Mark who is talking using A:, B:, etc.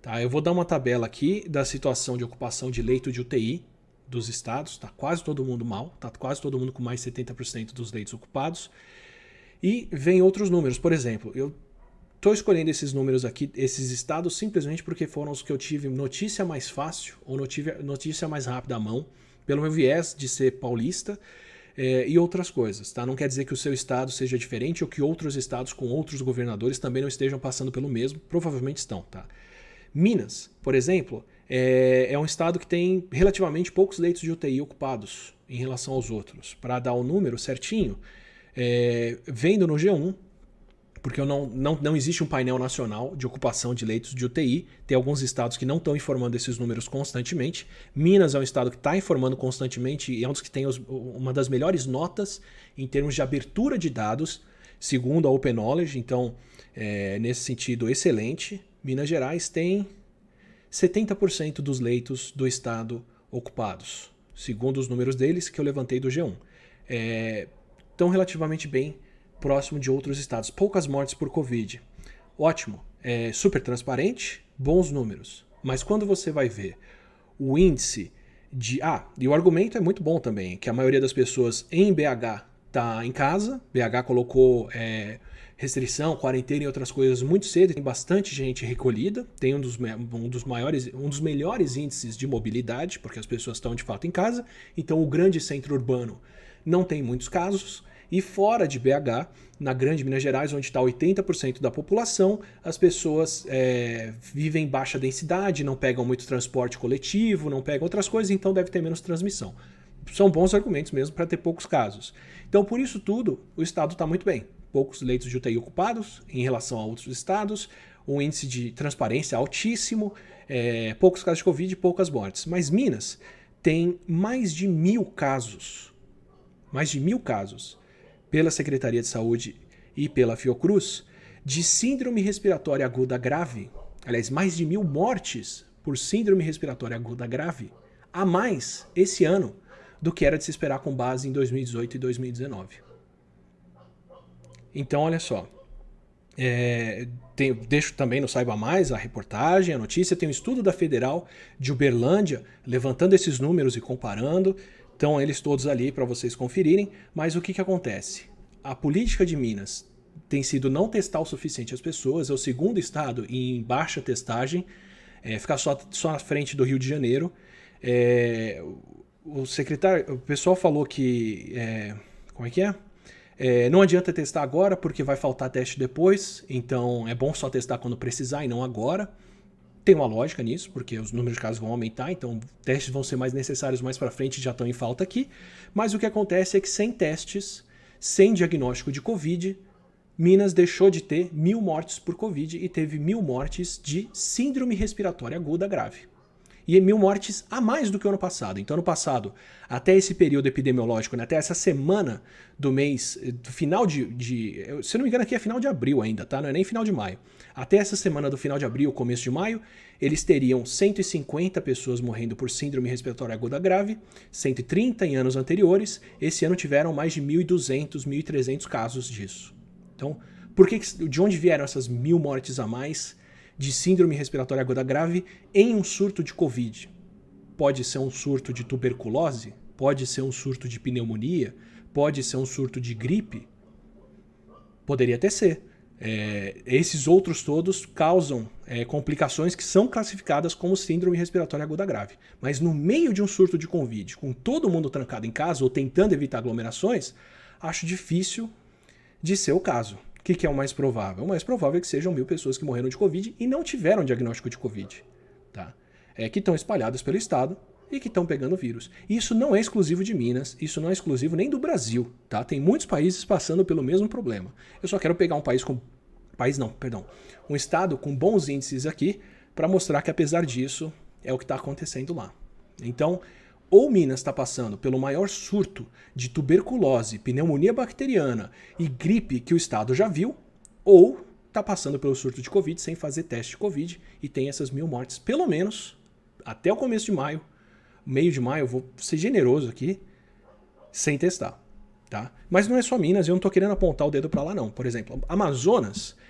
A: Tá? Eu vou dar uma tabela aqui da situação de ocupação de leito de UTI dos estados. Tá quase todo mundo mal, tá quase todo mundo com mais de 70% dos leitos ocupados. E vem outros números. Por exemplo, eu estou escolhendo esses números aqui, esses estados, simplesmente porque foram os que eu tive notícia mais fácil ou notícia mais rápida à mão, pelo meu viés de ser paulista e outras coisas. Tá? Não quer dizer que o seu estado seja diferente ou que outros estados com outros governadores também não estejam passando pelo mesmo. Provavelmente estão. Tá? Minas, por exemplo, é um estado que tem relativamente poucos leitos de UTI ocupados em relação aos outros. Para dar o número certinho, vendo no G1, porque não existe um painel nacional de ocupação de leitos de UTI, tem alguns estados que não estão informando esses números constantemente. Minas é um estado que está informando constantemente e é um dos que tem uma das melhores notas em termos de abertura de dados, segundo a Open Knowledge, então, nesse sentido, excelente. Minas Gerais tem 70% dos leitos do estado ocupados, segundo os números deles que eu levantei do G1. Estão relativamente bem próximo de outros estados. Poucas mortes por Covid. Ótimo. Super transparente, bons números. Mas quando você vai ver o índice de... e o argumento é muito bom também, que a maioria das pessoas em BH está em casa. BH colocou restrição, quarentena e outras coisas muito cedo. Tem bastante gente recolhida. Tem um dos melhores índices de mobilidade, porque as pessoas estão de fato em casa. Então o grande centro urbano não tem muitos casos. E fora de BH, na grande Minas Gerais, onde está 80% da população, as pessoas vivem em baixa densidade, não pegam muito transporte coletivo, não pegam outras coisas, então deve ter menos transmissão. São bons argumentos mesmo para ter poucos casos. Então, por isso tudo, o estado está muito bem. Poucos leitos de UTI ocupados em relação a outros estados, um índice de transparência altíssimo, poucos casos de Covid e poucas mortes. Mas Minas tem mais de 1.000 casos. Mais de 1.000 casos pela Secretaria de Saúde e pela Fiocruz, de síndrome respiratória aguda grave, aliás, mais de 1.000 mortes por síndrome respiratória aguda grave, a mais esse ano do que era de se esperar com base em 2018 e 2019. Então, olha só, deixo também no Saiba Mais a reportagem, a notícia, tem um estudo da Federal de Uberlândia, levantando esses números e comparando. Estão eles todos ali para vocês conferirem, mas o que acontece? A política de Minas tem sido não testar o suficiente as pessoas, é o segundo estado em baixa testagem, ficar só na frente do Rio de Janeiro. O pessoal falou que... como é que é? Não adianta testar agora porque vai faltar teste depois, então é bom só testar quando precisar e não agora. Tem uma lógica nisso, porque os números de casos vão aumentar, então testes vão ser mais necessários mais para frente e já estão em falta aqui. Mas o que acontece é que sem testes, sem diagnóstico de Covid, Minas deixou de ter 1.000 mortes por Covid e teve 1.000 mortes de síndrome respiratória aguda grave. E 1.000 mortes a mais do que o ano passado. Então, ano passado, até esse período epidemiológico, né, até essa semana do mês, do final se eu não me engano aqui é final de abril ainda, tá? Não é nem final de maio. Até essa semana do final de abril, começo de maio, eles teriam 150 pessoas morrendo por síndrome respiratória aguda grave, 130 em anos anteriores. Esse ano tiveram mais de 1.200, 1.300 casos disso. Então, de onde vieram essas 1.000 mortes a mais de síndrome respiratória aguda grave em um surto de Covid? Pode ser um surto de tuberculose? Pode ser um surto de pneumonia? Pode ser um surto de gripe? Poderia até ser. Esses outros todos causam complicações que são classificadas como síndrome respiratória aguda grave. Mas no meio de um surto de Covid, com todo mundo trancado em casa ou tentando evitar aglomerações, acho difícil de ser o caso. O que é o mais provável? O mais provável é que sejam 1.000 pessoas que morreram de Covid e não tiveram diagnóstico de Covid. Tá? Que estão espalhadas pelo estado e que estão pegando vírus. Isso não é exclusivo de Minas, isso não é exclusivo nem do Brasil. Tá? Tem muitos países passando pelo mesmo problema. Eu só quero pegar um estado com bons índices aqui para mostrar que apesar disso é o que está acontecendo lá. Então, ou Minas está passando pelo maior surto de tuberculose, pneumonia bacteriana e gripe que o estado já viu, ou está passando pelo surto de Covid sem fazer teste de Covid e tem essas 1.000 mortes, pelo menos, até o começo de maio, meio de maio, eu vou ser generoso aqui, sem testar. Tá? Mas não é só Minas, eu não estou querendo apontar o dedo para lá não. Por exemplo, Amazonas